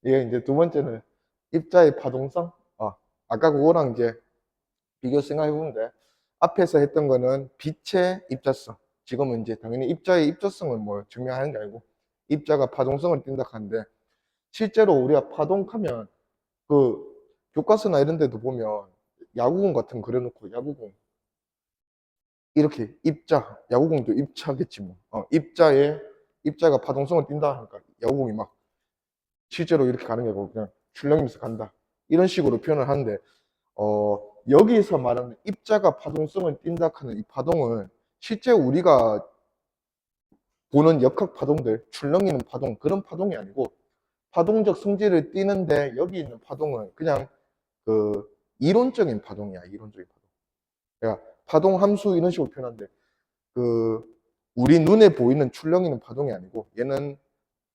이게 이제 두 번째는 입자의 파동성. 아까 그거랑 이제 비교 생각해 보는데, 앞에서 했던 거는 빛의 입자성. 지금은 이제 당연히 입자의 입자성을 뭐 증명하는 게 아니고 입자가 파동성을 띈다 하는데, 실제로 우리가 파동하면 그 교과서나 이런 데도 보면 야구공 같은 거 그려놓고, 야구공 이렇게 입자, 야구공도 입자겠지 뭐. 입자가 파동성을 띈다 하니까 야구공이 막 실제로 이렇게 가는 게 아니고 그냥 출렁이면서 간다, 이런 식으로 표현을 하는데, 여기서 말하는 입자가 파동성을 띈다 하는 이 파동은 실제 우리가 보는 역학 파동들, 출렁이는 파동, 그런 파동이 아니고, 파동적 성질을 띠는데 여기 있는 파동은 그냥 그 이론적인 파동이야. 이론적인 파동. 그러니까 파동 함수 이런 식으로 표현하는데, 그 우리 눈에 보이는 출렁이는 파동이 아니고, 얘는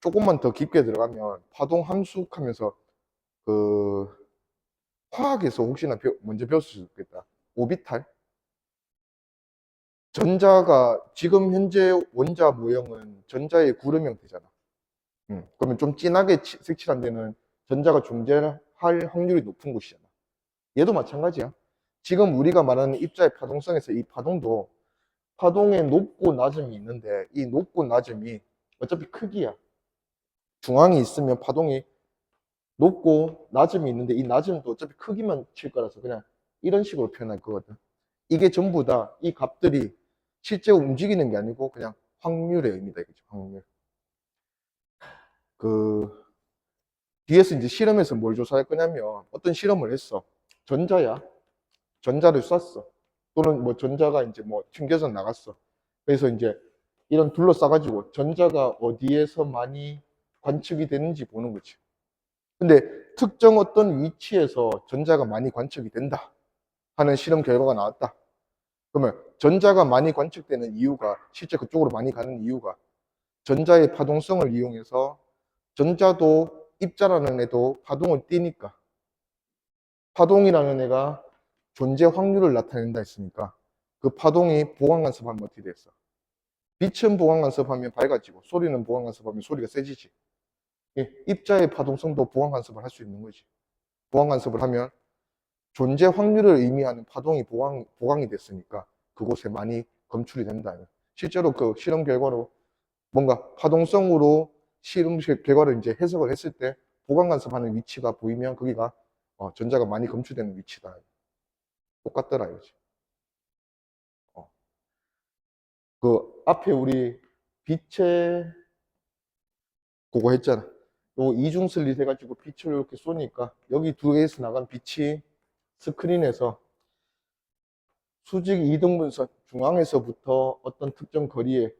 조금만 더 깊게 들어가면 파동 함수 하면서 그 화학에서 혹시나 먼저 배웠을 수 있겠다. 오비탈. 전자가 지금 현재 원자 모형은 전자의 구름 형태잖아. 그러면 좀 진하게 색칠한 데는 전자가 존재할 확률이 높은 곳이잖아. 얘도 마찬가지야. 지금 우리가 말하는 입자의 파동성에서 이 파동도 파동의 높고 낮음이 있는데, 이 높고 낮음이 어차피 크기야. 중앙이 있으면 파동이 높고 낮음이 있는데, 이 낮음도 어차피 크기만 칠 거라서 그냥 이런 식으로 표현할 거거든. 이게 전부 다 이 값들이 실제 움직이는 게 아니고 그냥 확률의 의미다 이거죠. 확률. 그 뒤에서 이제 실험에서 뭘 조사할 거냐면, 어떤 실험을 했어. 전자야. 전자를 쐈어. 또는 뭐 전자가 이제 뭐 튕겨서 나갔어. 그래서 이제 이런 둘러싸가지고 전자가 어디에서 많이 관측이 되는지 보는 거지. 근데 특정 어떤 위치에서 전자가 많이 관측이 된다 하는 실험 결과가 나왔다. 그러면 전자가 많이 관측되는 이유가, 실제 그쪽으로 많이 가는 이유가, 전자의 파동성을 이용해서 전자도, 입자라는 애도 파동을 띠니까, 파동이라는 애가 존재 확률을 나타낸다 했으니까 그 파동이 보강간섭하면 어떻게 됐어? 빛은 보강간섭하면 밝아지고, 소리는 보강간섭하면 소리가 세지지. 입자의 파동성도 보강간섭을 할 수 있는 거지. 보강간섭을 하면 존재 확률을 의미하는 파동이 보강이 됐으니까 그곳에 많이 검출이 된다. 실제로 그 실험 결과로 뭔가 파동성으로 실험 결과를 이제 해석을 했을 때 보강간섭하는 위치가 보이면 거기가 전자가 많이 검출되는 위치다. 똑같더라 이거지. 그 앞에 우리 빛의 그거 했잖아. 요 이중 슬릿 해가지고 빛을 이렇게 쏘니까 여기 두 개에서 나간 빛이 스크린에서 수직 이등분선 중앙에서부터 어떤 특정 거리에까지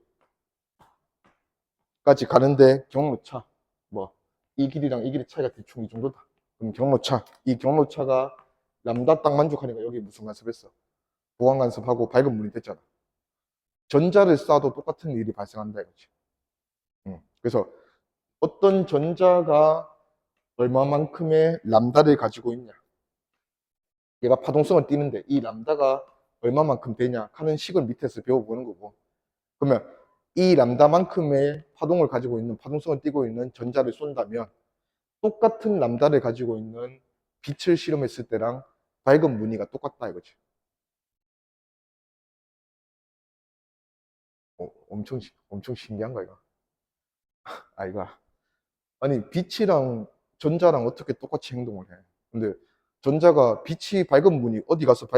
가는데 경로차, 뭐 이 길이랑 이 길이 차이가 대충 이 정도다. 그럼 경로차, 이 경로차가 람다 딱 만족하니까 여기 무슨 간섭했어? 보강 간섭하고 밝은 물이 됐잖아. 전자를 쏴도 똑같은 일이 발생한다 이거지. 그래서 어떤 전자가 얼마만큼의 람다를 가지고 있냐, 얘가 파동성을 띠는데 이 람다가 얼마만큼 되냐 하는 식을 밑에서 배워보는 거고, 그러면 이 람다만큼의 파동을 가지고 있는, 파동성을 띠고 있는 전자를 쏜다면 똑같은 람다를 가지고 있는 빛을 실험했을 때랑 밝은 무늬가 똑같다 이거지. 엄청 신기한 거야 이거. 이거 아니, 빛이랑 전자랑 어떻게 똑같이 행동을 해? 근데 전자가 빛이 밝은 무늬, 어디 가서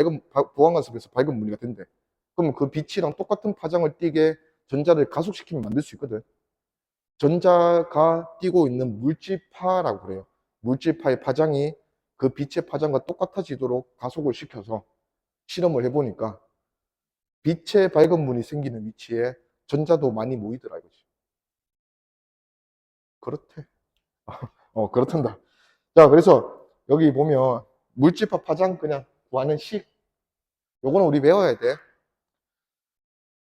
보안관습에서 밝은 무늬가 된대. 그러면 그 빛이랑 똑같은 파장을 띠게 전자를 가속시키면 만들 수 있거든. 전자가 띠고 있는 물질파라고 그래요. 물질파의 파장이 그 빛의 파장과 똑같아지도록 가속을 시켜서 실험을 해보니까 빛의 밝은 무늬 생기는 위치에 전자도 많이 모이더라 이거지. 그렇대. 그렇단다. 자, 그래서 여기 보면 물질파 파장 그냥 구하는 식. 요거는 우리 외워야 돼.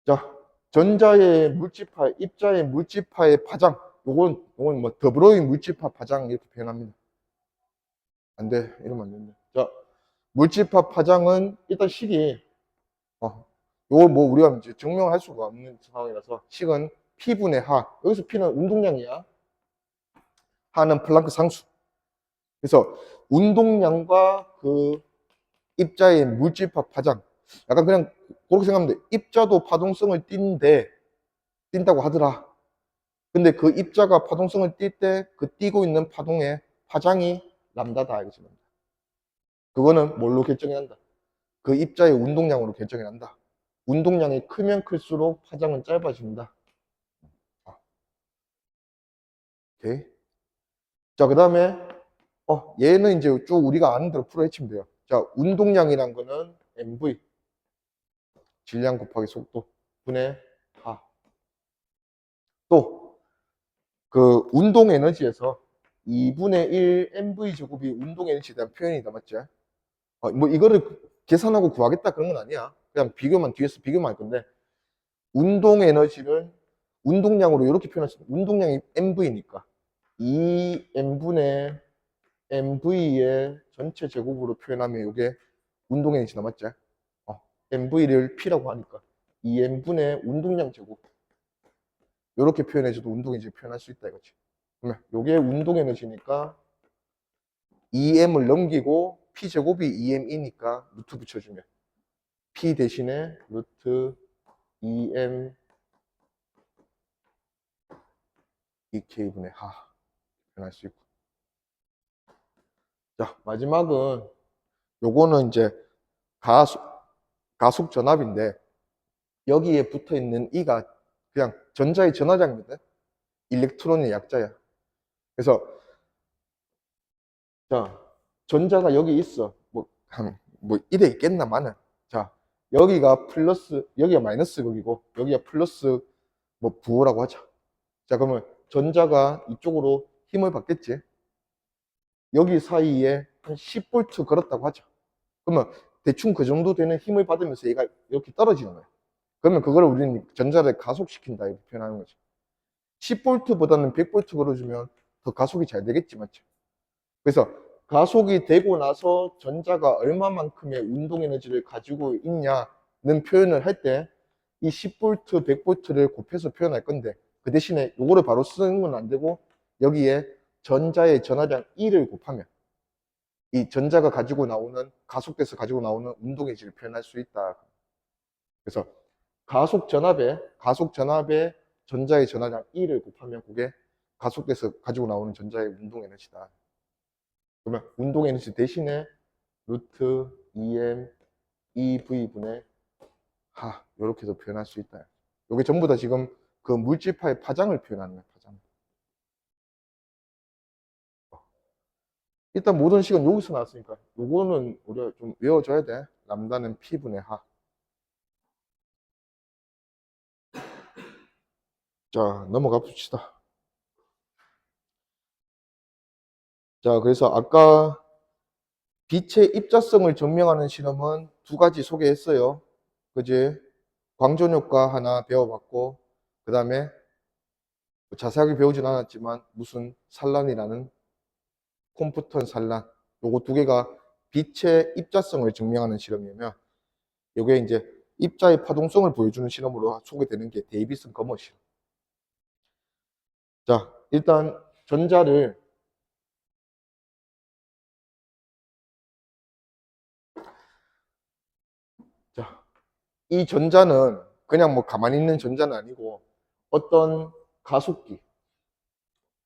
자, 전자의 물질파, 입자의 물질파의 파장. 요건 뭐 더브로이 물질파 파장 이렇게 표현합니다. 안 돼. 이러면 안 된다. 자, 물질파 파장은 일단 식이, 요거 뭐 우리가 이제 증명할 수가 없는 상황이라서 식은 P분의 하. 여기서 P는 운동량이야. 하는 플랑크 상수. 그래서 운동량과 그 입자의 물질파 파장, 약간 그냥 그렇게 생각하면 돼. 입자도 파동성을 띈다고 하더라. 근데 그 입자가 파동성을 띌 때 그 띄고 있는 파동의 파장이 람다다 이거지. 그거는 뭘로 결정이 난다? 그 입자의 운동량으로 결정이 난다. 운동량이 크면 클수록 파장은 짧아진다. 아, 오케이. 자, 그 다음에 얘는 이제 쭉 우리가 아는 대로 풀어헤치면 돼요. 자, 운동량이란 거는 mv, 질량 곱하기 속도 분의 하. 또 그 운동 에너지에서 2분의 1 mv 제곱이 운동 에너지에 대한 표현이다, 맞지? 뭐 이거를 계산하고 구하겠다 그런 건 아니야. 그냥 비교만 뒤에서 비교만 할 건데 운동 에너지를 운동량으로 이렇게 표현할 수 있어. 운동량이 mv니까 2m분의 mv의 전체 제곱으로 표현하면 이게 운동 에너지다, 맞지? mv를 p라고 하니까 2m분의 운동량 제곱 이렇게 표현해줘도 운동 에너지 표현할 수 있다 이거지. 그러면 이게 운동 에너지니까 2m을 넘기고 p제곱이 2m이니까 루트 붙여주면 p 대신에 루트 2m 2k분의 하 변할 수 있고. 자, 마지막은 요거는 이제 가속 전압인데 여기에 붙어 있는 이가 그냥 전자의 전화장이거든. 일렉트론의 약자야. 그래서 자, 전자가 여기 있어. 뭐 이래 있겠나마는. 자, 여기가 플러스, 여기가 마이너스 극이고 여기가 플러스 뭐 부호라고 하자. 자, 그러면 전자가 이쪽으로 힘을 받겠지. 여기 사이에 한 10V 걸었다고 하자. 그러면 대충 그 정도 되는 힘을 받으면서 얘가 이렇게 떨어지는 거야. 그러면 그걸 우리는 전자를 가속시킨다 이렇게 표현하는 거지. 10V보다는 100V 걸어주면 더 가속이 잘 되겠지, 맞죠? 그래서 가속이 되고 나서 전자가 얼마만큼의 운동 에너지를 가지고 있냐는 표현을 할 때 이 10V, 100V를 곱해서 표현할 건데 그 대신에 요거를 바로 쓰는 건 안 되고 여기에 전자의 전하량 E를 곱하면 이 전자가 가지고 나오는 가속돼서 가지고 나오는 운동 에너지를 표현할 수 있다. 그래서 가속 전압에 전자의 전하량 E를 곱하면 그게 가속돼서 가지고 나오는 전자의 운동 에너지다. 그러면 운동 에너지 대신에 루트 2m EV분의 하 이렇게 해서 표현할 수 있다. 이게 전부 다 지금 그 물질파의 파장을 표현하는 거야. 파장. 일단 모든 식은 여기서 나왔으니까 요거는 우리가 좀 외워줘야 돼. 람다는 P분의 하. 자, 넘어가 봅시다. 자, 그래서 아까 빛의 입자성을 증명하는 실험은 두 가지 소개했어요. 그지? 광전 효과 하나 배워봤고, 그 다음에 자세하게 배우진 않았지만 무슨 산란이라는 콤프턴 산란, 요거 두 개가 빛의 입자성을 증명하는 실험이면 요게 이제 입자의 파동성을 보여주는 실험으로 소개되는 게 데이비슨 거머 실험. 자, 일단 전자를 자, 이 전자는 그냥 뭐 가만히 있는 전자는 아니고 어떤 가속기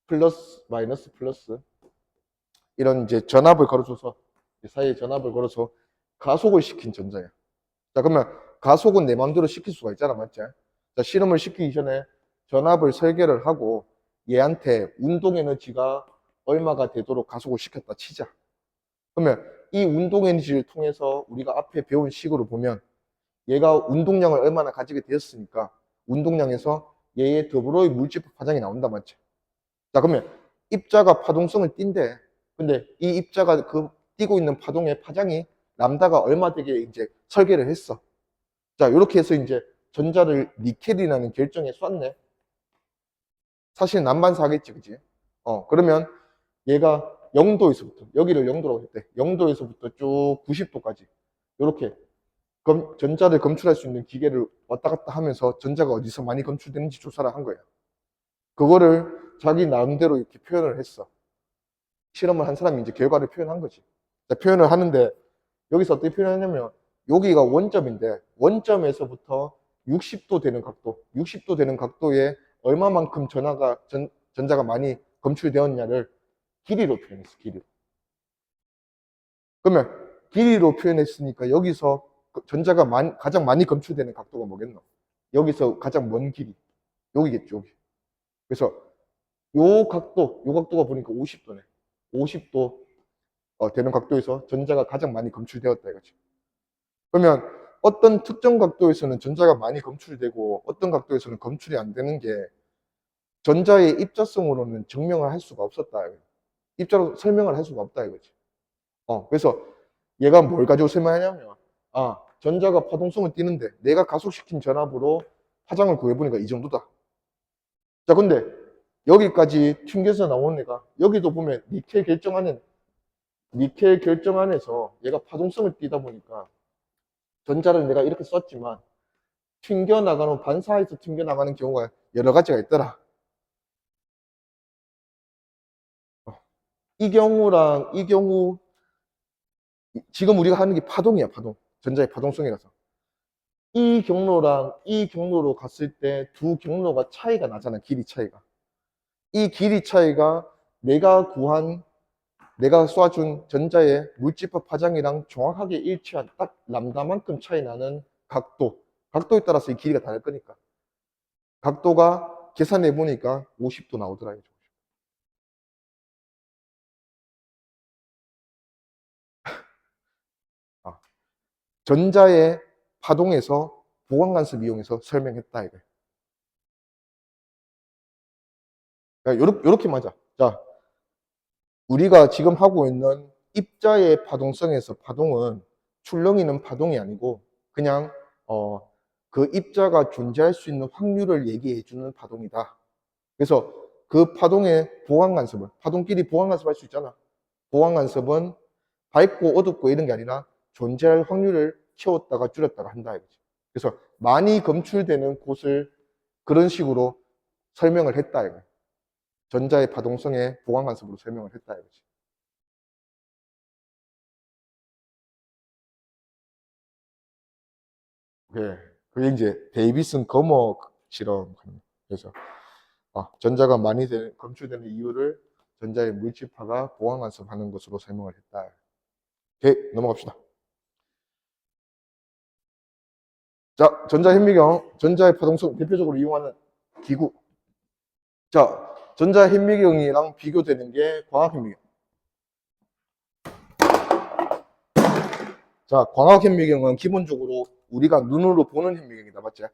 플러스 마이너스 플러스 이런 이제 전압을 걸어줘서 이 사이에 전압을 걸어서 가속을 시킨 전자야. 자, 그러면 가속은 내 마음대로 시킬 수가 있잖아, 맞지? 자, 실험을 시키기 전에 전압을 설계를 하고 얘한테 운동 에너지가 얼마가 되도록 가속을 시켰다 치자. 그러면 이 운동 에너지를 통해서 우리가 앞에 배운 식으로 보면 얘가 운동량을 얼마나 가지게 되었으니까 운동량에서 얘의 더불어의 물질파 파장이 나온다, 맞지? 자, 그러면 입자가 파동성을 띈대. 근데 이 입자가 그 띄고 있는 파동의 파장이 람다가 얼마 되게 이제 설계를 했어. 자, 이렇게 해서 이제 전자를 니켈이라는 결정에 쐈네. 사실 난반사겠지, 그지? 그러면 얘가 0도에서부터, 여기를 0도라고 했대. 0도에서부터 쭉 90도까지. 이렇게 전자를 검출할 수 있는 기계를 왔다 갔다 하면서 전자가 어디서 많이 검출되는지 조사를 한 거야. 그거를 자기 나름대로 이렇게 표현을 했어. 실험을 한 사람이 이제 결과를 표현한 거지. 자, 표현을 하는데 여기서 어떻게 표현하냐면 여기가 원점인데 원점에서부터 60도 되는 각도, 60도 되는 각도에 얼마만큼 전자가 많이 검출되었냐를 길이로 표현했어, 길이로. 그러면 길이로 표현했으니까 여기서 전자가 가장 많이 검출되는 각도가 뭐겠노? 여기서 가장 먼 길이. 여기겠죠, 여기. 그래서 요 각도가 보니까 50도네. 50도 되는 각도에서 전자가 가장 많이 검출되었다 이거지. 그러면 어떤 특정 각도에서는 전자가 많이 검출되고 어떤 각도에서는 검출이 안 되는 게 전자의 입자성으로는 증명을 할 수가 없었다. 입자로 설명을 할 수가 없다 이거지. 그래서 얘가 뭘 가지고 설명하냐면 전자가 파동성을 띠는데 내가 가속시킨 전압으로 파장을 구해보니까 이 정도다. 자, 근데 여기까지 튕겨서 나온 애가 여기도 보면 니켈 결정 안에서 얘가 파동성을 띠다 보니까 전자를 내가 이렇게 썼지만 튕겨나가는 반사해서 튕겨나가는 경우가 여러 가지가 있더라. 이 경우랑 이 경우 지금 우리가 하는 게 파동이야, 파동. 전자의 파동성이라서. 이 경로랑 이 경로로 갔을 때 두 경로가 차이가 나잖아, 길이 차이가. 이 길이 차이가 내가 쏴준 전자의 물집합 파장이랑 정확하게 일치한 딱 람다만큼 차이 나는 각도에 따라서 이 길이가 다를 거니까. 각도가 계산해 보니까 50도 나오더라. 전자의 파동에서 보강간섭 이용해서 설명했다 이거. 요렇게 맞아. 자, 우리가 지금 하고 있는 입자의 파동성에서 파동은 출렁이는 파동이 아니고 그냥 그 입자가 존재할 수 있는 확률을 얘기해 주는 파동이다. 그래서 그 파동의 보강간섭을 파동끼리 보강간섭 할 수 있잖아. 보강간섭은 밝고 어둡고 이런 게 아니라 존재할 확률을 채웠다가 줄였다가 한다 이거지. 그래서 많이 검출되는 곳을 그런 식으로 설명을 했다 이거. 전자의 파동성의 보강간섭으로 설명을 했다 이거지. 그게 이제 데이비슨 거머 실험. 그래서 전자가 많이 검출되는 이유를 전자의 물질파가 보강간섭하는 것으로 설명을 했다. 오케이, 넘어갑시다. 자, 전자현미경, 전자의 파동성 대표적으로 이용하는 기구. 자, 전자현미경이랑 비교되는 게 광학현미경. 자, 광학현미경은 기본적으로 우리가 눈으로 보는 현미경이다, 맞지?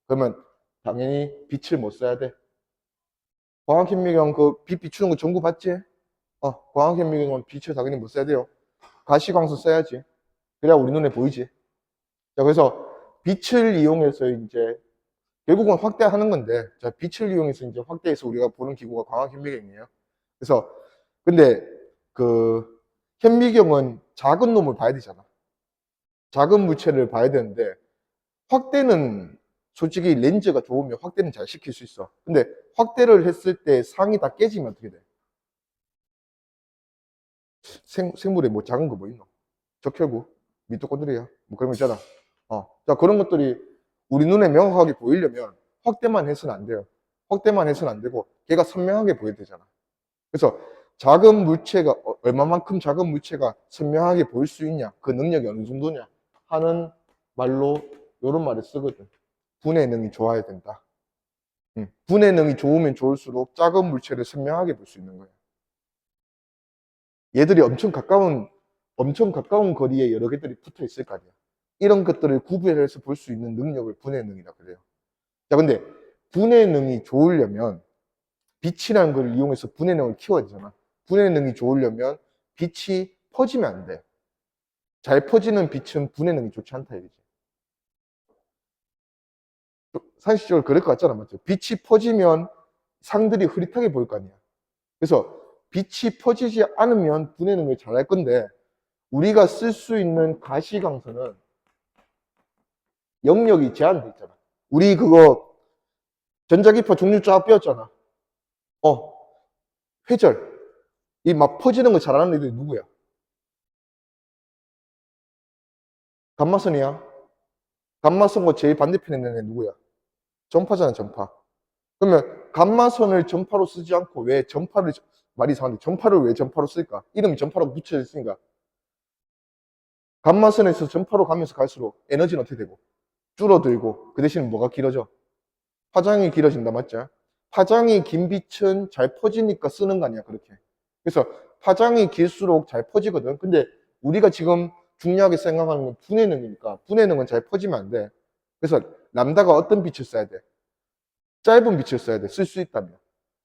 그러면 당연히 빛을 못 써야 돼. 광학현미경 그 빛 비추는 거 전구 봤지? 광학현미경은 빛을 당연히 못 써야 돼요. 가시광선 써야지. 그래야 우리 눈에 보이지. 자, 그래서 빛을 이용해서 이제 결국은 확대하는 건데, 자, 빛을 이용해서 이제 확대해서 우리가 보는 기구가 광학현미경이에요. 그래서 근데 그 현미경은 작은 놈을 봐야 되잖아. 작은 물체를 봐야 되는데 확대는 솔직히 렌즈가 좋으면 확대는 잘 시킬 수 있어. 근데 확대를 했을 때 상이 다 깨지면 어떻게 돼? 생물에 뭐 작은 거 뭐 있노? 적혈구, 미토콘드리아, 뭐 그런 거 있잖아. 자, 그런 것들이 우리 눈에 명확하게 보이려면 확대만 해서는 안 돼요. 확대만 해서는 안 되고 걔가 선명하게 보여야 되잖아. 그래서 작은 물체가 얼마만큼 작은 물체가 선명하게 보일 수 있냐, 그 능력이 어느 정도냐 하는 말로 이런 말을 쓰거든. 분해 능이 좋아야 된다. 분해 능이 좋으면 좋을수록 작은 물체를 선명하게 볼 수 있는 거야. 얘들이 엄청 가까운 거리에 여러 개들이 붙어 있을 거 아니야. 이런 것들을 구별해서 볼 수 있는 능력을 분해 능이라고 그래요. 자, 근데 분해 능이 좋으려면 빛이라는 걸 이용해서 분해 능을 키워야 되잖아. 분해 능이 좋으려면 빛이 퍼지면 안 돼. 잘 퍼지는 빛은 분해 능이 좋지 않다 이거지. 상식적으로 그럴 것 같잖아, 맞죠? 빛이 퍼지면 상들이 흐릿하게 보일 거 아니야. 그래서 빛이 퍼지지 않으면 분해 능을 잘할 건데 우리가 쓸 수 있는 가시광선은 영역이 제한돼 있잖아. 우리 그거 전자기파 종류 쫙 빼었잖아. 회절. 이 막 퍼지는 거 잘하는 애들이 누구야? 감마선이야? 감마선과 제일 반대편에 있는 애 누구야? 전파잖아, 전파. 그러면 감마선을 전파로 쓰지 않고 왜 전파를, 말이 이상한데 전파를 왜 전파로 쓸까? 이름이 전파라고 붙여져 있으니까. 감마선에서 전파로 가면서 갈수록 에너지는 어떻게 되고? 줄어들고, 그 대신 뭐가 길어져? 파장이 길어진다, 맞죠? 파장이 긴 빛은 잘 퍼지니까 쓰는 거 아니야, 그렇게. 그래서 파장이 길수록 잘 퍼지거든. 근데 우리가 지금 중요하게 생각하는 건 분해능이니까 분해능은 잘 퍼지면 안 돼. 그래서 람다가 어떤 빛을 써야 돼? 짧은 빛을 써야 돼. 쓸 수 있다면.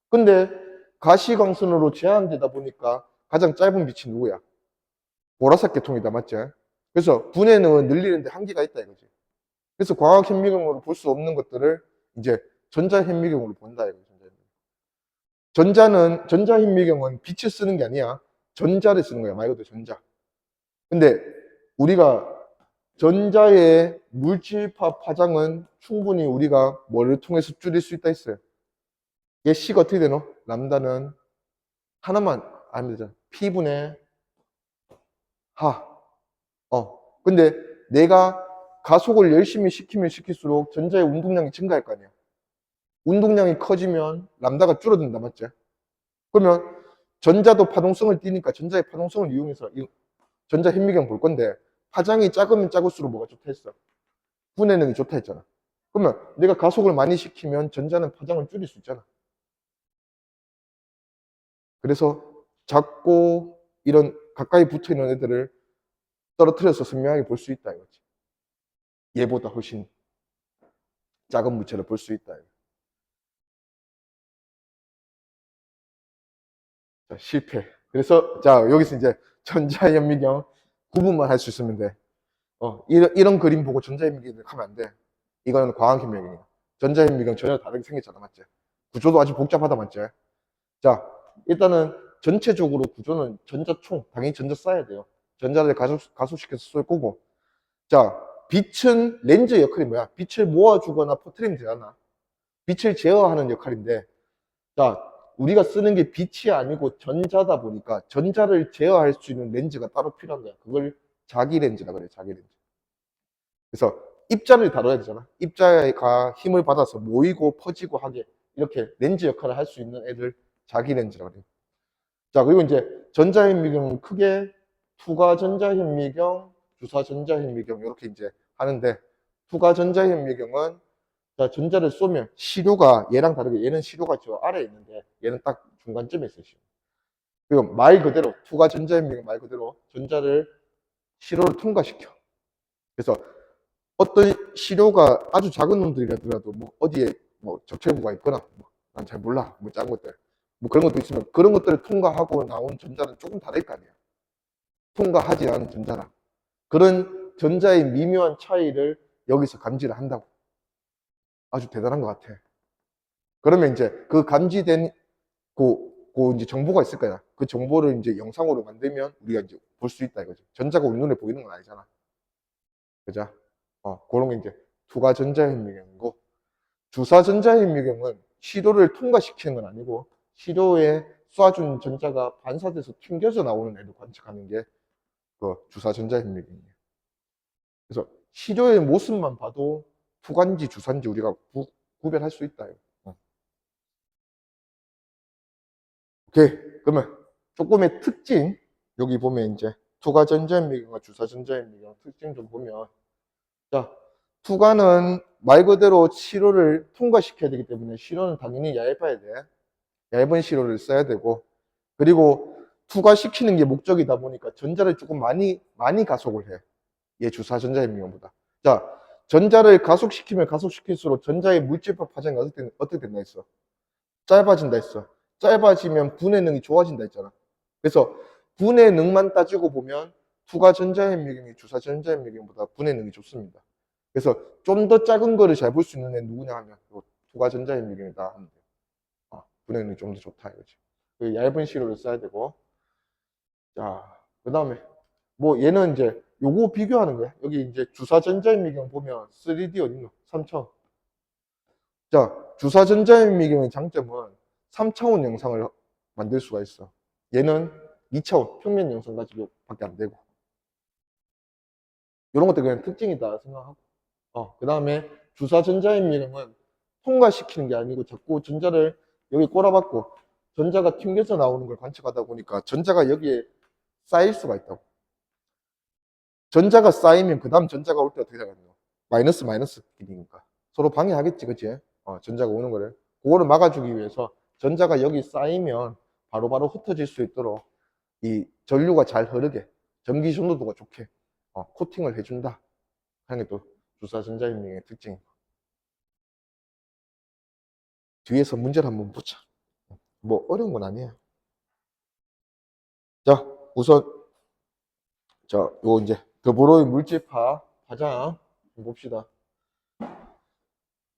근데 가시광선으로 제한되다 보니까 가장 짧은 빛이 누구야? 보라색 계통이다, 맞지? 그래서 분해능은 늘리는데 한계가 있다 이거지. 그래서 광학 현미경으로 볼 수 없는 것들을 이제 전자 현미경으로 본다 이거지. 전자 현미경은 빛을 쓰는 게 아니야. 전자를 쓰는 거야. 말 그대로 전자. 근데 우리가 전자의 물질파 파장은 충분히 우리가 뭐를 통해서 줄일 수 있다 했어요. 얘 C가 어떻게 되노? 람다는 하나만 알면 되잖아. P분의 하. 근데 내가 가속을 열심히 시키면 시킬수록 전자의 운동량이 증가할 거 아니야. 운동량이 커지면 람다가 줄어든다, 맞지? 그러면 전자도 파동성을 띠니까 전자의 파동성을 이용해서 전자 현미경 볼 건데 파장이 작으면 작을수록 뭐가 좋다 했어? 분해능이 좋다 했잖아. 그러면 내가 가속을 많이 시키면 전자는 파장을 줄일 수 있잖아. 그래서 작고 이런 가까이 붙어 있는 애들을 떨어뜨려서 선명하게 볼 수 있다 이거지. 얘보다 훨씬 작은 물체를 볼 수 있다. 자, 실패. 그래서 자 여기서 이제 전자현미경 구분만 할 수 있으면 돼. 이런 그림 보고 전자현미경 하면 안 돼. 이거는 광학현미경이야. 전자현미경 전혀 다르게 생겼잖아, 맞지? 구조도 아주 복잡하다, 맞지? 자, 일단은 전체적으로 구조는 전자총, 당연히 전자 쏴야 돼요. 전자를 가속시켜서 쏠 거고. 자, 빛은 렌즈 역할이 뭐야? 빛을 모아주거나 퍼뜨리면 되잖아. 빛을 제어하는 역할인데, 자, 우리가 쓰는 게 빛이 아니고 전자다 보니까 전자를 제어할 수 있는 렌즈가 따로 필요한 거야. 그걸 자기 렌즈라 그래, 자기 렌즈. 그래서 입자를 다뤄야 되잖아. 입자가 힘을 받아서 모이고 퍼지고 하게 이렇게 렌즈 역할을 할 수 있는 애들 자기 렌즈라 그래. 자, 그리고 이제 전자현미경은 크게 투과 전자현미경, 주사 전자현미경 이렇게 이제 하는데 투과 전자현미경은 자, 전자를 쏘면 시료가 얘랑 다르게 얘는 시료가 저 아래에 있는데 얘는 딱 중간쯤에 있어요. 시료. 그리고 말 그대로 투과 전자현미경 말 그대로 전자를 시료를 통과시켜. 그래서 어떤 시료가 아주 작은 놈들이라도 뭐 어디에 뭐 적체부가 있거나 뭐 난 잘 몰라 뭐 작은 것들 뭐 그런 것도 있으면 그런 것들을 통과하고 나온 전자는 조금 다를 거 아니야. 통과하지 않은 전자랑 그런 전자의 미묘한 차이를 여기서 감지를 한다고. 아주 대단한 것 같아. 그러면 이제 그 감지된 그 이제 정보가 있을 거야. 그 정보를 이제 영상으로 만들면 우리가 이제 볼 수 있다 이거지. 전자가 우리 눈에 보이는 건 아니잖아. 그죠? 그런 게 이제 투과 전자현미경이고 주사 전자현미경은 시료를 통과시키는 건 아니고 시료에 쏴준 전자가 반사돼서 튕겨져 나오는 애를 관측하는 게 그 주사 전자현미경이에요. 그래서 시료의 모습만 봐도 투과인지 주사인지 우리가 구별할 수 있다. 오케이. 그러면 조금의 특징 여기 보면 이제 투과 전자현미경과 주사 전자현미경 특징 좀 보면 자 투과는 말 그대로 시료를 통과시켜야 되기 때문에 시료는 당연히 얇아야 돼. 얇은 시료를 써야 되고 그리고 투과시키는 게 목적이다 보니까 전자를 조금 많이 가속을 해. 얘 주사 전자현미경보다. 자, 전자를 가속시키면 가속시킬수록 전자의 물질파 파장이 어떻게 된다 했어? 짧아진다 했어. 짧아지면 분해능이 좋아진다 했잖아. 그래서 분해능만 따지고 보면 투과 전자현미경이 주사 전자현미경보다 분해능이 좋습니다. 그래서 좀 더 작은 거를 잘 볼 수 있는 애 누구냐 하면 투과 전자현미경이다 하면 돼요. 분해능이 좀 더 좋다 이거지. 얇은 시료를 써야 되고 자, 그 다음에 뭐 얘는 이제 요거 비교하는 거야. 여기 이제 주사 전자현미경 보면 3D 어딨노? 3차원. 자, 주사 전자현미경의 장점은 3차원 영상을 만들 수가 있어. 얘는 2차원 평면 영상 가지고 밖에 안 되고. 이런 것들 그냥 특징이다 생각하고. 그 다음에 주사 전자임미령은 통과시키는 게 아니고 자꾸 전자를 여기 꼬라박고 전자가 튕겨져 나오는 걸 관측하다 보니까 전자가 여기에 쌓일 수가 있다고. 전자가 쌓이면 그 다음 전자가 올 때 어떻게 되겠노? 마이너스 마이너스 길이니까. 서로 방해하겠지, 그치? 전자가 오는 거를. 그거를 막아주기 위해서 전자가 여기 쌓이면 바로바로 흩어질 수 있도록 이 전류가 잘 흐르게, 전기 전도도가 좋게 코팅을 해준다 하는 게 또 주사 전자임미의 특징이고. 뒤에서 문제를 한번 보자. 뭐 어려운 건 아니에요. 자, 우선 요 이제 드보로이 물질파 파장 좀 봅시다.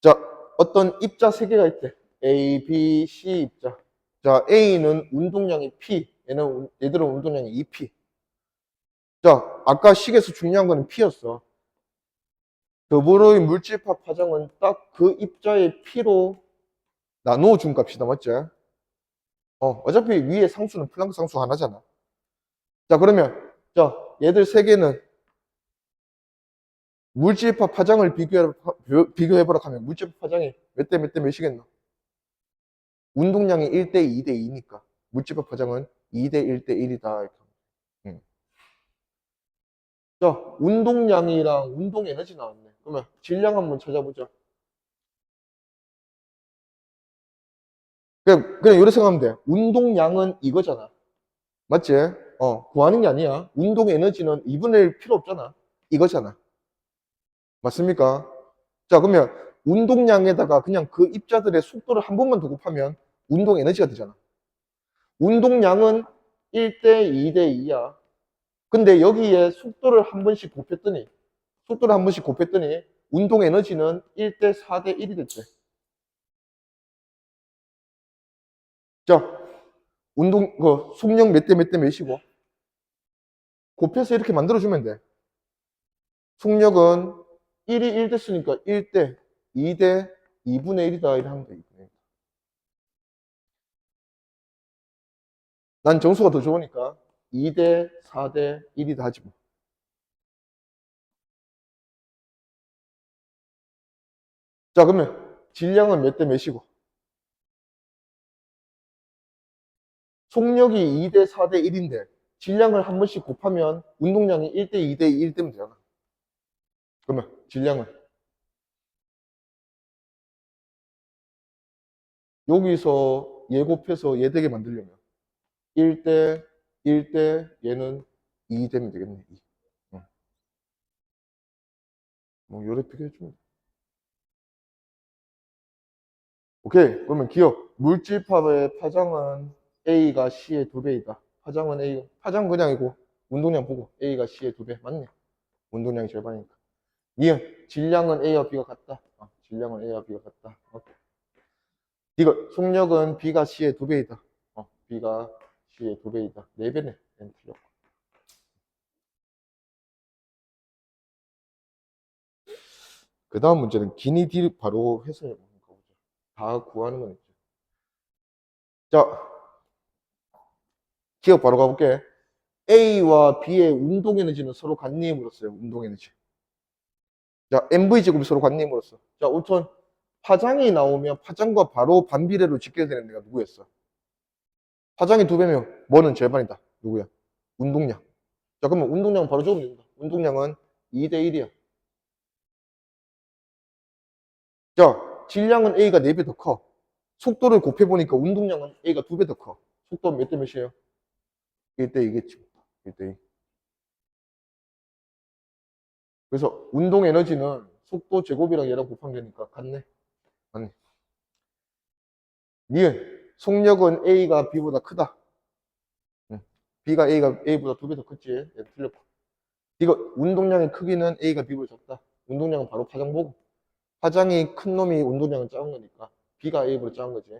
자, 어떤 입자 세 개가 있대. A, B, C 입자. 자, A는 운동량이 P, 얘들은 운동량이 2P. 자, 아까 식에서 중요한 거는 P였어. 드보로이 물질파 파장은 딱 그 입자의 P로 나누어 준 값이다, 맞지? 어차피 위에 상수는 플랑크 상수 하나잖아. 자, 그러면, 자, 얘들 세 개는 물질파 파장을 비교해보라 하면 물질파 파장이 몇 대 몇 대 몇이겠노? 운동량이 1대 2대 2니까 물질파 파장은 2대 1대 1이다. 음. 자, 운동량이랑 운동 에너지 나왔네. 그러면 질량 한번 찾아보자. 그냥 이렇게 생각하면 돼. 운동량은 이거잖아. 맞지? 구하는 게 아니야. 운동 에너지는 2분의 1 필요 없잖아. 이거잖아. 맞습니까? 자, 그러면 운동량에다가 그냥 그 입자들의 속도를 한 번만 더 곱하면 운동 에너지가 되잖아. 운동량은 1대 2대 2야. 근데 여기에 속도를 한 번씩 곱했더니 운동 에너지는 1대 4대 1이 됐지. 자, 속력 몇 대 몇 대 몇이고 곱해서 이렇게 만들어주면 돼. 속력은 1이 1 됐으니까 1대 2대 2분의 1이다 이렇게 하면 돼. 2분의 1. 난 정수가 더 좋으니까 2대 4대 1이다 하지 뭐. 자, 그러면 질량은 몇 대 몇이고 속력이 2대 4대 1인데 질량을 한 번씩 곱하면 운동량이 1대 2대 1 되면 되잖아. 그러면 질량은 여기서 얘 곱해서 얘 되게 만들려면 1대 1대 얘는 2 되면 되겠네. 2. 뭐 요래 비교해주면 돼. 오케이. 그러면 기억. 물질파의 파장은 A가 C의 2배이다. 파장은 A. 파장 그냥이고 운동량 보고 A가 C의 2배. 맞네. 운동량이 절반이니까. 니은 질량은 A와 B가 같다. 질량은 A와 B가 같다. 오케이. 이거 속력은 B가 C의 2배이다. B가 C의 2배이다. 4배네. N 틀렸고. 그 다음 문제는 기니 D 바로 해석해 보는 거죠. 다 구하는 건 있죠. 자, 기억 바로 가볼게. A와 B의 운동 에너지는 서로 관리임으로써요. 운동 에너지. 자, MV제곱이 서로 관리임으로써. 자, 우선 파장이 나오면 파장과 바로 반비례로 직결되는 애가 누구였어? 파장이 2배면 뭐는 절반이다. 누구야? 운동량. 자, 그러면 운동량 바로 적으면 됩니다. 운동량은 2대 1이야. 자, 질량은 A가 4배 더 커. 속도를 곱해보니까 운동량은 A가 2배 더 커. 속도 몇 대 몇이에요? 1대 2겠지. 1대 2. 그래서 운동 에너지는 속도 제곱이랑 얘랑 곱하면 되니까 같네. 맞네. 니은 속력은 A가 B보다 크다. 응. B가 A보다 2배 더 컸지. 얘 틀렸고. 이거 운동량의 크기는 A가 B보다 작다. 운동량은 바로 파장 보고. 파장이 큰 놈이 운동량은 작은 거니까 B가 A보다 작은 거지.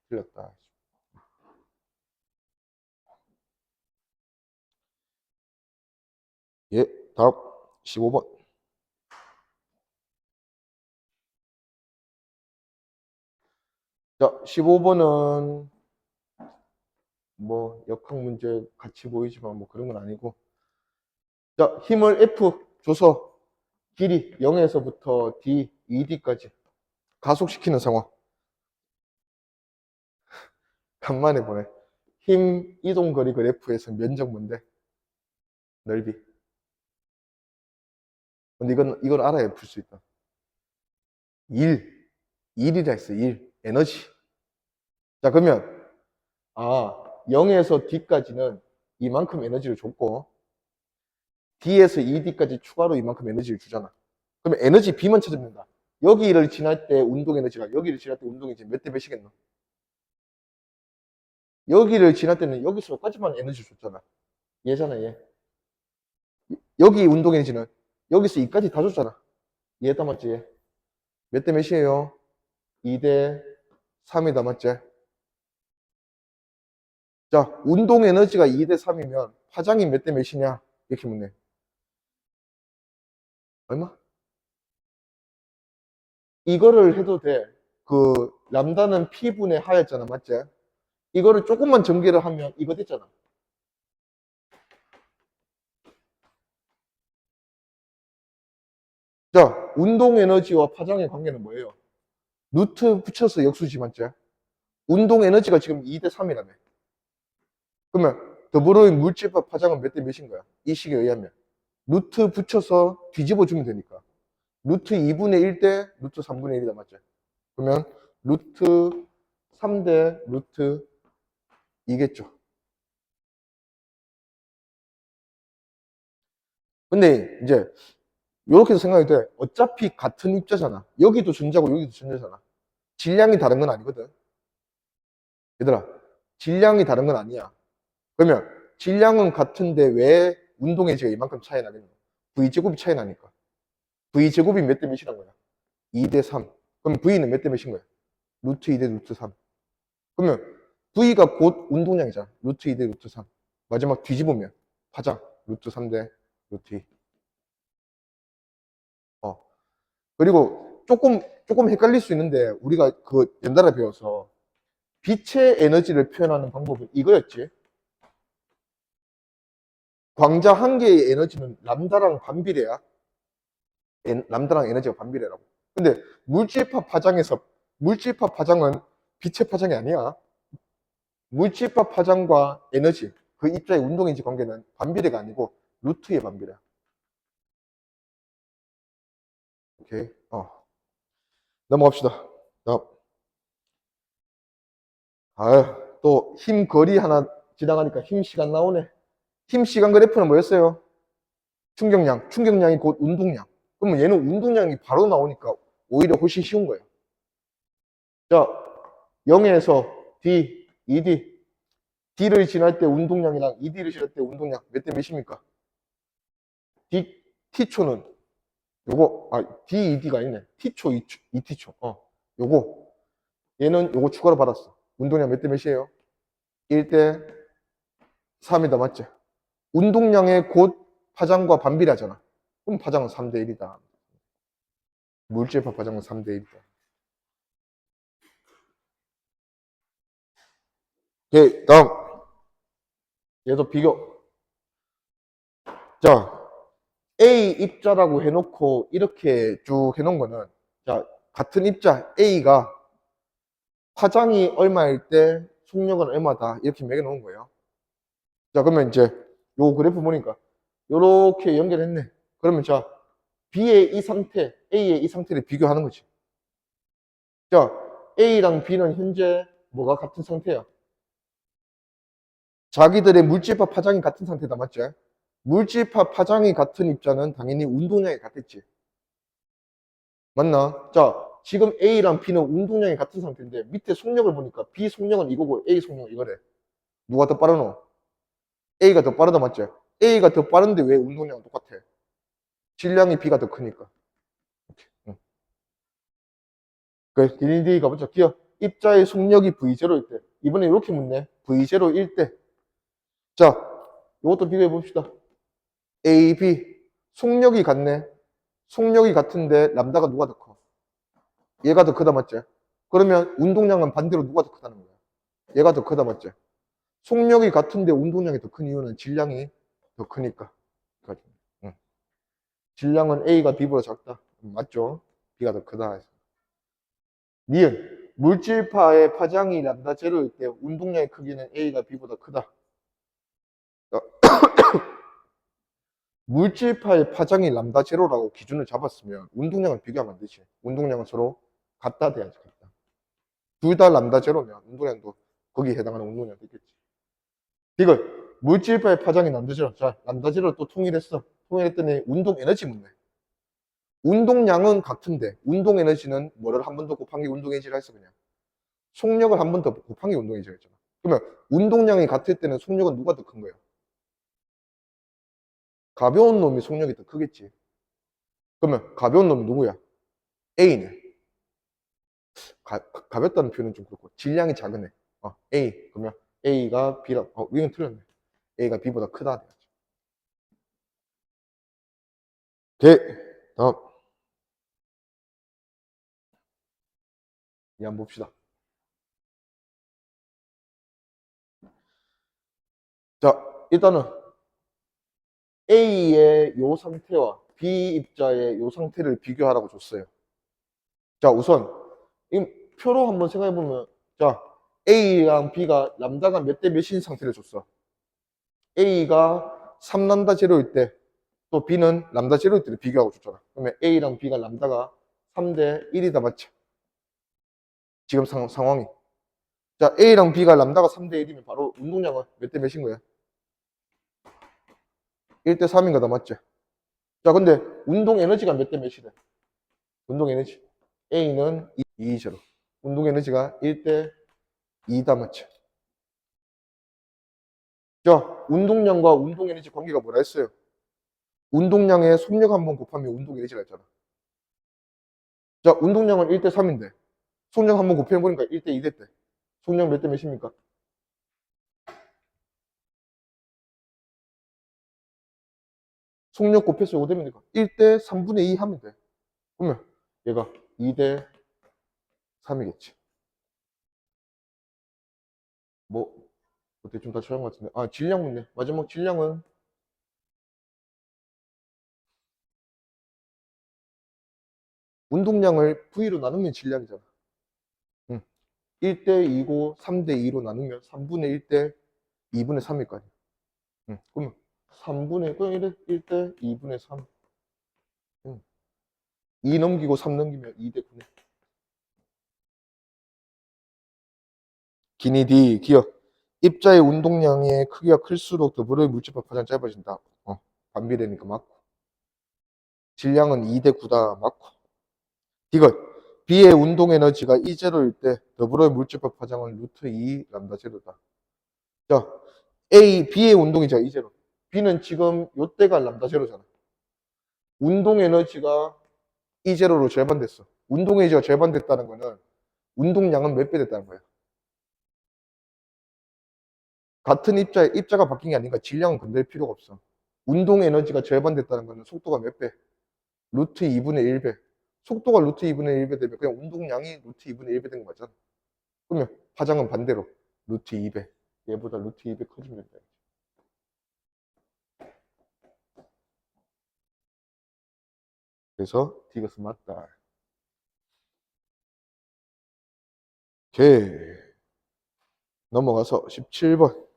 틀렸다. 예, 다음 15번. 자, 15번은 뭐 역학 문제 같이 보이지만 뭐 그런 건 아니고. 자, 힘을 F 줘서 길이 0에서부터 D, 2D까지 가속시키는 상황. 간만에 보네. 힘 이동거리 그래프에서 면적 뭔데? 넓이. 근데 이건 알아야 풀 수 있다. 1이라 했어, 1. 에너지. 자, 그러면, 0에서 D까지는 이만큼 에너지를 줬고, D에서 2D까지 추가로 이만큼 에너지를 주잖아. 그러면 에너지 B만 찾으면 된다. 여기를 지날 때 운동 에너지가, 여기를 지날 때 운동 에너지 몇 대 몇이겠노? 여기를 지날 때는 여기서까지만 에너지를 줬잖아. 얘잖아, 얘. 여기 운동 에너지는 여기서 2까지 다 줬잖아. 얘다 맞지, 얘? 몇 대 몇이에요? 2대 3이다 맞지? 자, 운동 에너지가 2대 3이면 파장이 몇 대 몇이냐? 이렇게 묻네. 얼마? 이거를 해도 돼. 그 람다는 P분의 하였잖아, 맞지? 이거를 조금만 전개를 하면 이거 됐잖아. 자, 운동 에너지와 파장의 관계는 뭐예요? 루트 붙여서 역수지, 맞지? 운동 에너지가 지금 2대 3이라며. 그러면 더불어의 물질과 파장은 몇 대 몇인 거야? 이 식에 의하면. 루트 붙여서 뒤집어 주면 되니까. 루트 2분의 1 대 루트 3분의 1이다, 맞죠? 그러면 루트 3 대 루트 2겠죠. 근데 이제 이렇게 생각이 돼. 어차피 같은 입자잖아. 여기도 전자고 여기도 전자잖아. 질량이 다른 건 아니거든. 얘들아, 질량이 다른 건 아니야. 그러면 질량은 같은데 왜 운동에너지가 이만큼 차이 나겠노? V제곱이 차이 나니까. V제곱이 몇 대 몇이란 거야? 2대 3. 그럼 V는 몇 대 몇인 거야? 루트 2대 루트 3. 그러면 V가 곧 운동량이잖아. 루트 2대 루트 3. 마지막 뒤집으면 파장 루트 3 대 루트 2. 그리고 조금 헷갈릴 수 있는데 우리가 그 연달아 배워서 빛의 에너지를 표현하는 방법은 이거였지. 광자 한 개의 에너지는 람다랑 반비례야. 람다랑 에너지가 반비례라고. 근데 물질파 파장에서 물질파 파장은 빛의 파장이 아니야. 물질파 파장과 에너지, 그 입자의 운동에너지 관계는 반비례가 아니고 루트의 반비례야. 오케이. 넘어갑시다. 또 힘 거리 하나 지나가니까 힘 시간 나오네. 힘 시간 그래프는 뭐였어요? 충격량이 곧 운동량. 그러면 얘는 운동량이 바로 나오니까 오히려 훨씬 쉬운 거예요. 자, 0에서 D, 2D. D를 지날 때 운동량이랑 2D를 지날 때 운동량 몇 대 몇입니까? T초는 요거, D, 2D가 아니네. T초, 2T초. 요거. 얘는 요거 추가로 받았어. 운동량 몇 대 몇이에요? 1대 3이다, 맞지? 운동량의 곧 파장과 반비례하잖아. 그럼 파장은 3대 1이다. 물질파 파장은 3대 1이다. 오케이, 다음. 얘도 비교. 자, A 입자라고 해놓고 이렇게 쭉 해놓은 거는, 자, 같은 입자 A가 파장이 얼마일 때 속력은 얼마다. 이렇게 매겨놓은 거예요. 자, 그러면 이제 요 그래프 보니까 요렇게 연결했네. 그러면 자, B의 이 상태, A의 이 상태를 비교하는 거지. 자, A랑 B는 현재 뭐가 같은 상태야? 자기들의 물질파 파장이 같은 상태다, 맞지? 물질파 파장이 같은 입자는 당연히 운동량이 같겠지. 맞나? 자, 지금 A랑 B는 운동량이 같은 상태인데 밑에 속력을 보니까 B 속력은 이거고 A 속력은 이거래. 누가 더 빠르노? A가 더 빠르다, 맞지? A가 더 빠른데 왜 운동량은 똑같아? 질량이 B가 더 크니까. 응. 그래, D 가보자. 기억. 입자의 속력이 V0일 때. 이번에 이렇게 묻네. V0일 때. 자, 이것도 비교해 봅시다. A, B. 속력이 같네. 속력이 같은데 람다가 누가 더 커? 얘가 더 크다, 맞지? 그러면 운동량은 반대로 누가 더 크다는 거야? 얘가 더 크다, 맞지? 속력이 같은데 운동량이 더 큰 이유는 질량이 더 크니까. 응. 질량은 A가 B보다 작다. 맞죠? B가 더 크다. 니은 물질파의 파장이 람다 제로일 때 운동량의 크기는 A가 B보다 크다. 물질파의 파장이 람다 제로라고 기준을 잡았으면 운동량을 비교하면 안 되지. 운동량은 서로 같다 돼야지. 같다. 둘 다 람다 제로면 운동량도 거기에 해당하는 운동량이 있겠지. 이거 물질파의 파장이 람다 제로. 자, 람다 제로를 또 통일했어. 통일했더니 운동 에너지 묻네. 운동량은 같은데 운동 에너지는 뭐를 한 번 더 곱한 게 운동 에너지라 했어 그냥. 속력을 한 번 더 곱한 게 운동 에너지가 있잖아. 그러면 운동량이 같을 때는 속력은 누가 더 큰 거야? 가벼운 놈이 속력이 더 크겠지. 그러면 가벼운 놈이 누구야? A네. 가볍다는 표현은 좀 그렇고 질량이 작은 애. A. 그러면 A가 B라. 이건 틀렸네. A가 B보다 크다. 오케이. 다음. 이 한번 봅시다. 자, 일단은 A의 요 상태와 B 입자의 요 상태를 비교하라고 줬어요. 자, 우선 이 표로 한번 생각해 보면, 자, A랑 B가 람다가 몇 대 몇인 상태를 줬어. A가 3람다 제로일 때, 또 B는 람다 제로일 때를 비교하고 줬잖아. 그러면 A랑 B가 람다가 3대 1이다, 맞지? 지금 상황이. 자, A랑 B가 람다가 3대 1이면 바로 운동량은 몇 대 몇인 거야? 1대 3인 거다, 맞지? 자, 근데 운동 에너지가 몇 대 몇이래? 운동 에너지. A는 2 제로. 운동 에너지가 1대 2다, 맞지? 자, 운동량과 운동 에너지 관계가 뭐라 했어요? 운동량에 속력 한 번 곱하면 운동 에너지가 있잖아. 자, 운동량은 1대 3인데 속력 한 번 곱해보니까 1대 2 됐대. 속력 몇 대 몇입니까? 속력 곱해서 이거 됩니까? 1대 3분의 2 하면 돼. 그러면 얘가 2대 3이겠지. 뭐 대충 다 처한 것 같은데. 질량 문제. 마지막 질량은 운동량을 V로 나누면 질량이잖아. 응. 1대 2고 3대 2로 나누면 3분의 1대 2분의 3일 거 아니야. 응. 그러면 3분의, 그냥 1대 2분의 3. 응. 2 넘기고 3 넘기면 2대 9네. 기니 D, 기억. 입자의 운동량의 크기가 클수록 더불어 물질파 파장 짧아진다. 반비례니까 맞고. 질량은 2대 9다. 맞고. 이것. B의 운동 에너지가 E0일 때 더불어 물질파 파장은 루트 2 람다 제로다. 자, B의 운동이자 E0. B는 지금 요때가 람다 제로잖아. 운동 에너지가 E0로 절반됐어. 운동 에너지가 절반됐다는 거는 운동량은 몇 배 됐다는 거야. 같은 입자가 바뀐 게 아니니까 질량은 건들 필요가 없어. 운동 에너지가 절반됐다는 거는 속도가 몇 배? 루트 2분의 1배. 속도가 루트 2분의 1배 되면 그냥 운동량이 루트 2분의 1배 된 거 맞잖아. 그러면 파장은 반대로 루트 2배. 얘보다 루트 2배 커지면 돼. 그래서 D것은 맞다. 오케이. 넘어가서 17번.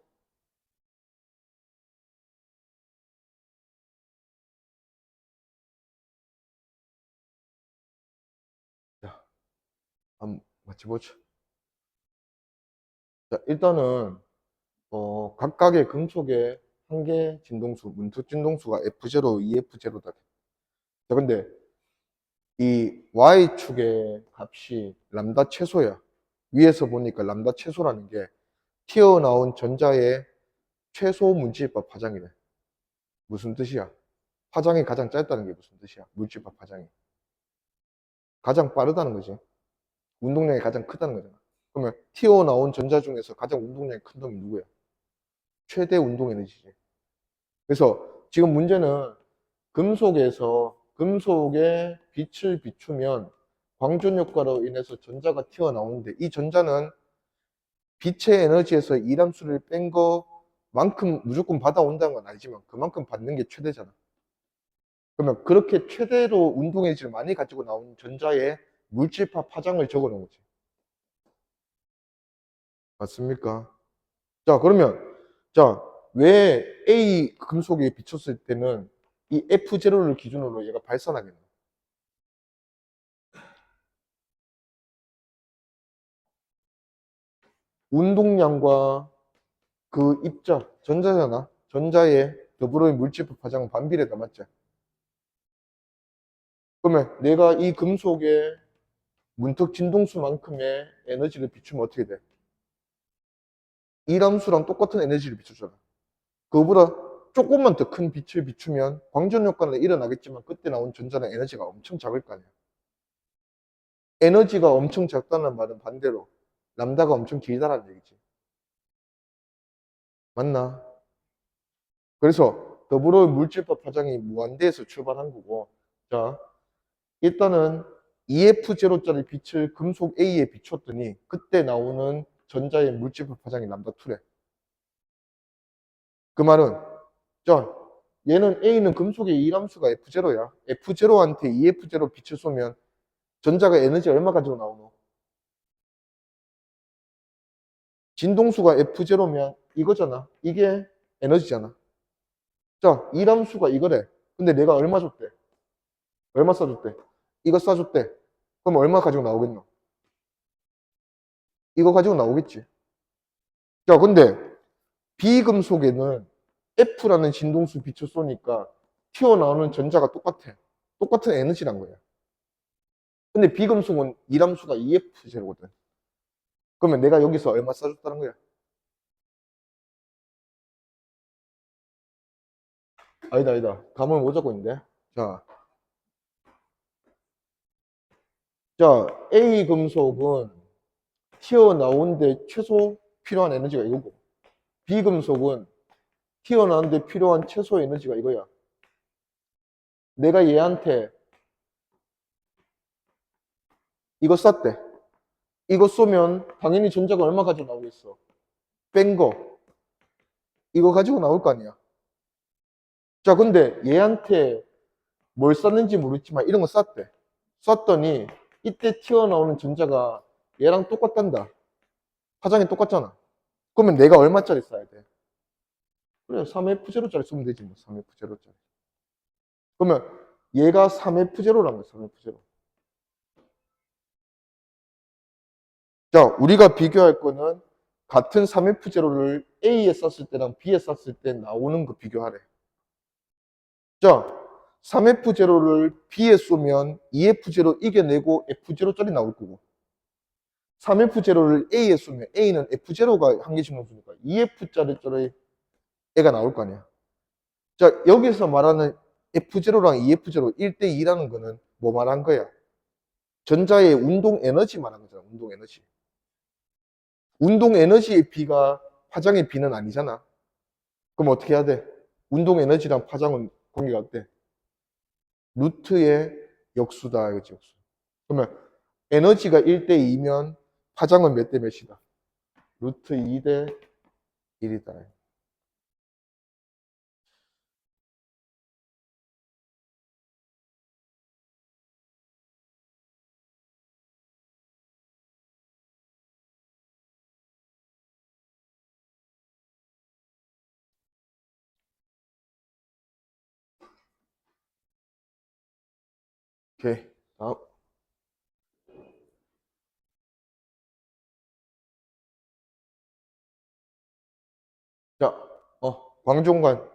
자, 한번 맞춰보자. 자, 일단은 각각의 금속의 한계 진동수, 문투 진동수가 F0, EF0다. 자, 근데 이 Y축의 값이 람다 최소야. 위에서 보니까 람다 최소라는 게 튀어나온 전자의 최소 문질파 파장이래. 무슨 뜻이야? 파장이 가장 짧다는 게 무슨 뜻이야? 물질파 파장이. 가장 빠르다는 거지. 운동량이 가장 크다는 거잖아. 그러면 튀어나온 전자 중에서 가장 운동량이 큰 놈이 누구야? 최대 운동 에너지지. 그래서 지금 문제는 금속에서 금속에 빛을 비추면 광전 효과로 인해서 전자가 튀어나오는데 이 전자는 빛의 에너지에서 이함수를 뺀 거만큼 무조건 받아온다는 건 아니지만 그만큼 받는 게 최대잖아. 그러면 그렇게 최대로 운동 에너지를 많이 가지고 나온 전자의 물질파 파장을 적어 놓은 거지. 맞습니까? 자, 그러면, 자, 왜 A 금속에 비췄을 때는 이 F0를 기준으로 얘가 발산하겠노? 운동량과 그 입자, 전자잖아. 전자의 더불어의 물질파 파장은 반비례다, 맞지? 그러면 내가 이 금속의 문턱 진동수만큼의 에너지를 비추면 어떻게 돼? 이함수랑 똑같은 에너지를 비추잖아. 그거보다 조금만 더 큰 빛을 비추면 광전 효과는 일어나겠지만 그때 나온 전자는 에너지가 엄청 작을 거 아니야. 에너지가 엄청 작다는 말은 반대로 람다가 엄청 길다라는 얘기지. 맞나? 그래서 더불어 물질법 파장이 무한대에서 출발한 거고, 자, 일단은 EF0짜리 빛을 금속 A에 비췄더니 그때 나오는 전자의 물질법 파장이 람다2래. 그 말은, 자, 얘는 A는 금속의 이함수가 F0야. F0한테 EF0 빛을 쏘면 전자가 에너지 얼마 가지고 나오노? 진동수가 F0면 이거잖아. 이게 에너지잖아. 자, 이함수가 이거래. 근데 내가 얼마 줬대? 얼마 써줬대? 이거 써줬대. 그럼 얼마 가지고 나오겠노? 이거 가지고 나오겠지. 자, 근데 비금속에는 F라는 진동수 빛을 쏘니까 튀어나오는 전자가 똑같아. 똑같은 에너지란 거야. 근데 비금속은 이함수가 EF0거든. 그러면 내가 여기서 얼마 써줬다는 거야? 아니다, 아니다. 감을 못 잡고 있는데. 자, 자, A 금속은 튀어나오는데 최소 필요한 에너지가 이거고, B 금속은 튀어나오는데 필요한 최소 에너지가 이거야. 내가 얘한테 이거 쐈대. 이거 쏘면 당연히 전자가 얼마 가지고 나오겠어? 뺀 거. 이거 가지고 나올 거 아니야. 자, 근데 얘한테 뭘 쐈는지 모르겠지만 이런 거 쐈대. 쐈더니 이때 튀어나오는 전자가 얘랑 똑같단다. 파장이 똑같잖아. 그러면 내가 얼마짜리 쏴야 돼? 그래, 3F0짜리 쓰면 되지, 뭐, 3F0짜리. 그러면 얘가 3F0란 거야, 3F0. 자, 우리가 비교할 거는 같은 3F0를 A에 썼을 때랑 B에 썼을 때 나오는 거 비교하래. 자, 3F0를 B에 쏘면 2F0 이겨내고 F0짜리 나올 거고, 3F0를 A에 쏘면 A는 F0가 한 개씩 넘으니까 2F짜리 애가 나올 거 아니야. 자, 여기서 말하는 F0랑 EF0 1대2라는 거는 뭐 말한 거야? 전자의 운동 에너지 말하는 거잖아, 운동 에너지. 운동 에너지의 B가 파장의 B는 아니잖아. 그럼 어떻게 해야 돼? 운동 에너지랑 파장은 관계가 어때? 루트의 역수다, 이거지, 역수. 그러면 에너지가 1대2면 파장은 몇 대 몇이다? 루트 2대 1이다. 오케이. 다음. 자, 광종관,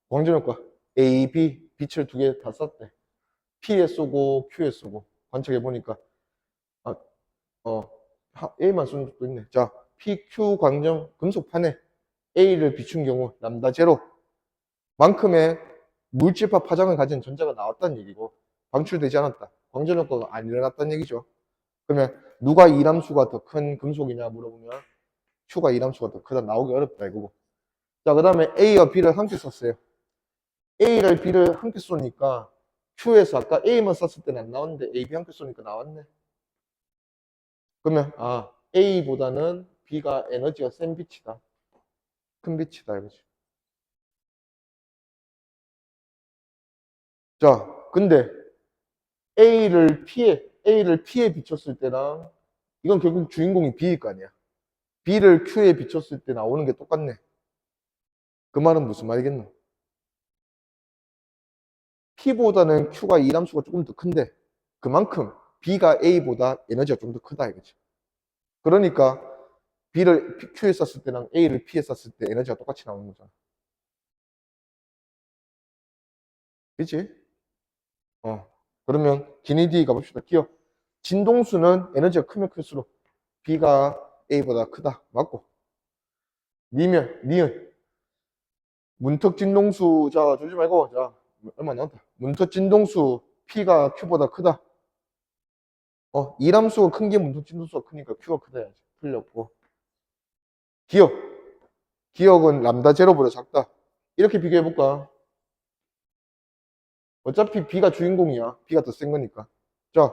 광전효과. A, B, 빛을 두 개 다 썼대. P에 쏘고 Q에 쏘고. 관측해보니까, 아, A만 쓴 적도 있네. 자, PQ 광점 금속판에 A를 비춘 경우 람다 제로 만큼의 물질파 파장을 가진 전자가 나왔다는 얘기고, 방출되지 않았다. 광전효과가 안 일어났다는 얘기죠. 그러면 누가 이함수가 더 큰 금속이냐 물어보면 Q가 이함수가 더 크다. 나오기 어렵다 이거고. 자, 그 다음에 A와 B를 함께 썼어요. A를 B를 함께 쏘니까 Q에서 아까 A만 썼을 때는 안 나왔는데 A, B 함께 쏘니까 나왔네. 그러면 A보다는 B가 에너지가 센 빛이다. 큰 빛이다 이거지. 자, 근데 A를 P에 비췄을 때랑 이건 결국 주인공이 B일 거 아니야. B를 Q에 비췄을 때 나오는 게 똑같네. 그 말은 무슨 말이겠노? P보다는 Q가 이함수가 조금 더 큰데 그만큼 B가 A보다 에너지가 좀 더 크다 이거지. 그러니까 B를 Q에 썼을 때랑 A를 P에 썼을 때 에너지가 똑같이 나오는 거잖아. 그치? 그러면 기니디 가봅시다. 기억. 진동수는 에너지가 크면 클수록 B가 A보다 크다. 맞고. 니은. 문턱 진동수, 자, 주지 말고, 자, 얼마 나왔다. 문턱 진동수 P가 Q보다 크다. 이함수가 큰 게 문턱 진동수가 크니까 Q가 크다 해야지. 틀렸고. 기억. 기억은 람다 제로보다 작다. 이렇게 비교해볼까? 어차피 B가 주인공이야. B가 더 센 거니까. 자,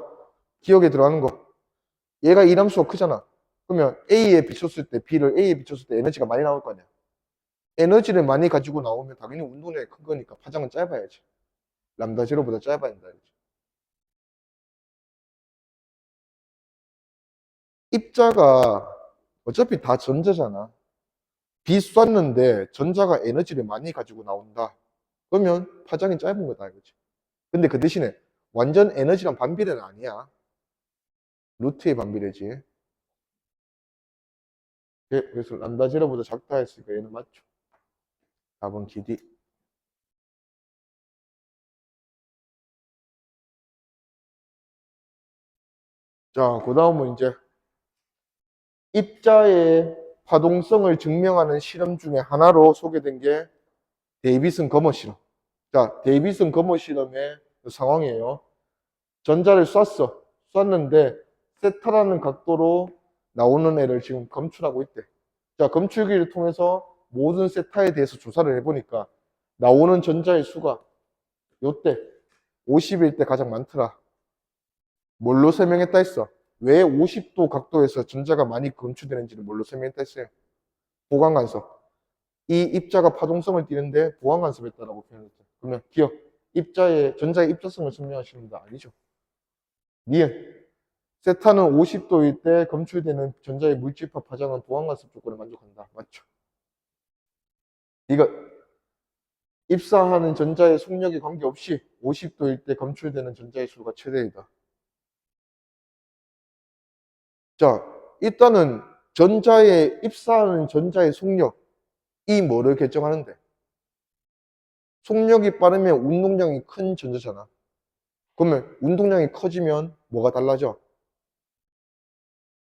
기억에 들어가는 거. 얘가 이함수가 크잖아. 그러면 A에 비췄을 때, B를 A에 비췄을 때 에너지가 많이 나올 거 아니야. 에너지를 많이 가지고 나오면 당연히 운동량이 큰 거니까 파장은 짧아야지. 람다 제로보다 짧아야 된다. 입자가 어차피 다 전자잖아. B 쐈는데 전자가 에너지를 많이 가지고 나온다. 그러면 파장이 짧은 거다 이거지. 근데 그 대신에 완전 에너지랑 반비례는 아니야. 루트의 반비례지. 그래서 람다 제로보다 작다 했으니까 얘는 맞죠. 4번 기디. 자, 그 다음은 이제 입자의 파동성을 증명하는 실험 중에 하나로 소개된 게 데이비슨 거머 실험. 자, 데이비슨 거머 실험의 상황이에요. 전자를 쐈는데 세타라는 각도로 나오는 애를 지금 검출하고 있대. 자, 검출기를 통해서 모든 세타에 대해서 조사를 해보니까 나오는 전자의 수가 요때 50일 때 가장 많더라. 뭘로 설명했다 했어? 왜 50도 각도에서 전자가 많이 검출되는지를 뭘로 설명했다 했어요? 보강간섭. 이 입자가 파동성을 띠는데 보강간섭했다라고 표현했죠. 그러면 기억. 전자의 입자성을 설명하시는 분 아니죠. 니은. 세타는 50도일 때 검출되는 전자의 물질파 파장은 보강간섭 조건에 만족한다. 맞죠? 이거 입사하는 전자의 속력에 관계없이 50도일 때 검출되는 전자의 수가 최대이다. 자, 일단은 입사하는 전자의 속력이 뭐를 결정하는데? 속력이 빠르면 운동량이 큰 전자잖아. 그러면 운동량이 커지면 뭐가 달라져?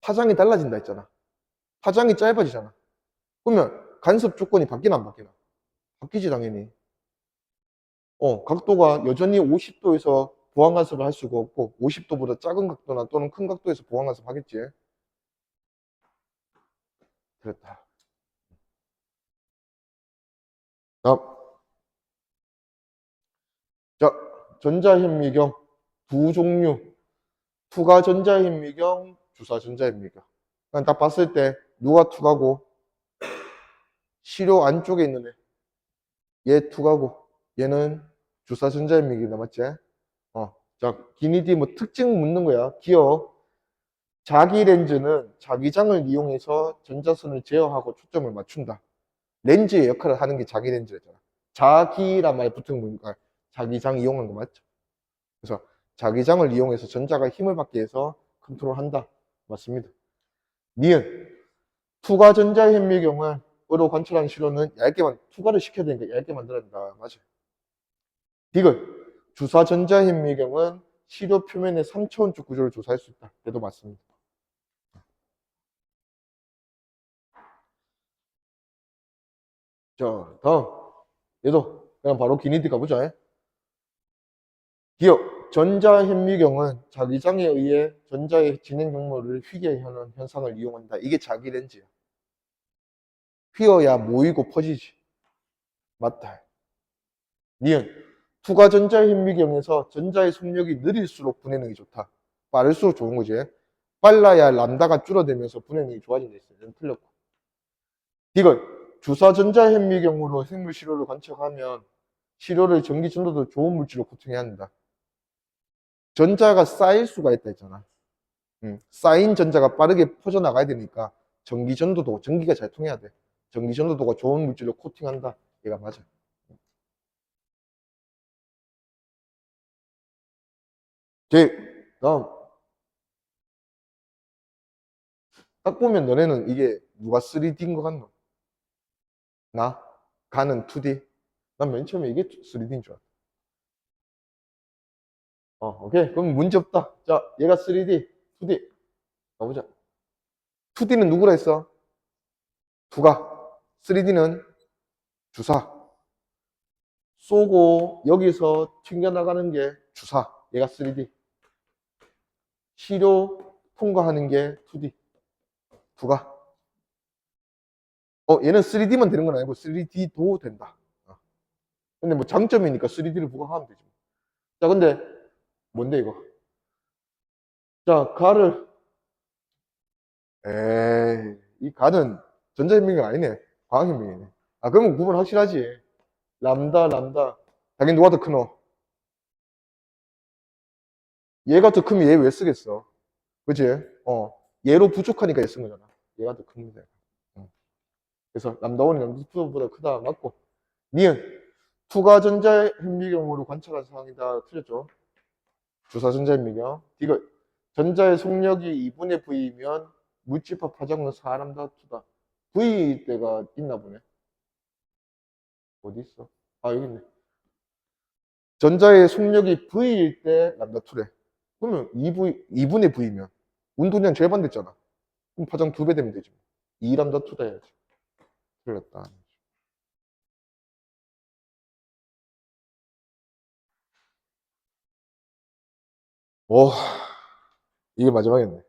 파장이 달라진다 했잖아. 파장이 짧아지잖아. 그러면 간섭 조건이 바뀌나 안 바뀌나? 바뀌지 당연히. 각도가 여전히 50도에서 보완간섭을 할 수가 없고 50도보다 작은 각도나 또는 큰 각도에서 보완간섭 하겠지. 그렇다. 다음. 자, 전자현미경 두 종류. 투가 전자현미경, 주사 전자현미경. 그냥 딱 봤을 때 누가 투가고 시료 안쪽에 있는 애. 얘 투가고 얘는 주사 전자현미경이다 맞지? 자, 기니디 뭐 특징 묻는 거야. 기억. 자기 렌즈는 자기장을 이용해서 전자선을 제어하고 초점을 맞춘다. 렌즈의 역할을 하는 게 자기 렌즈잖아. 자기란 말이 붙은 거니까 자기장 이용한 거 맞죠? 그래서 자기장을 이용해서 전자가 힘을 받게 해서 컨트롤한다. 맞습니다. 니은 투과 전자현미경을 으로 관찰한 실로는 투과를 시켜야 되니까 얇게 만들어야 된다. 맞아요. 디귿 주사 전자현미경은 시료 표면의 3차원적 구조를 조사할 수 있다. 얘도 맞습니다. 자, 다음. 얘도 그냥 바로 기니디 가보자. 기억. 전자현미경은 자기장에 의해 전자의 진행 경로를 휘게 하는 현상을 이용한다. 이게 자기 렌즈야. 휘어야 모이고 퍼지지. 맞다. 니은. 투과 전자현미경에서 전자의 속력이 느릴수록 분해능이 좋다. 빠를수록 좋은 거지. 빨라야 람다가 줄어들면서 분해능이 좋아진다 했어요. 이건 틀렸고. 이거 주사 전자현미경으로 생물 시료를 관측하면 시료를 전기 전도도 좋은 물질로 코팅해야 한다. 전자가 쌓일 수가 있다 했잖아. 쌓인 전자가 빠르게 퍼져나가야 되니까 전기 전도도, 전기가 잘 통해야 돼. 전기 전도도가 좋은 물질로 코팅한다. 얘가 맞아. 다음. 딱 보면 너네는 이게 누가 3D인 것 같노? 나? 가는 2D? 난 맨 처음에 이게 3D인 줄 알았어. 오케이. 그럼 문제 없다. 자, 얘가 3D, 2D. 가보자. 2D는 누구라 했어? 두가. 3D는 주사. 쏘고 여기서 튕겨나가는 게 주사. 얘가 3D. 시료 통과하는 게 2D. 두가. 얘는 3D만 되는 건 아니고 3D도 된다. 근데 뭐 장점이니까 3D를 부각하면 되지. 자, 근데 뭔데 이거? 자, 가를 이 가는 전자현미경 아니네. 광학현미경이네. 그러면 구분 확실하지. 람다, 람다. 당연히 누가 더 크노? 얘가 더 크면 얘 왜 쓰겠어? 그지? 얘로 부족하니까 얘 쓴 거잖아. 얘가 더 큽니다. 그래서 람다 1이 람다 2보다 크다. 맞고. 니은 투가 전자현미경으로 관찰한 사항이다. 틀렸죠? 주사 전자현미경. 이거 전자의 속력이 2분의 V면 물집합 파장은 4람다 2다. V 때가 있나 보네. 어디 있어? 여기 있네. 전자의 속력이 V일 때 람다 2래. 그러면 2분의 V면 운동량 절반 됐잖아. 그럼 파장 2배 되면 되지. 2람다 2다 해야지. 틀렸다. 오, 이게 마지막이었네.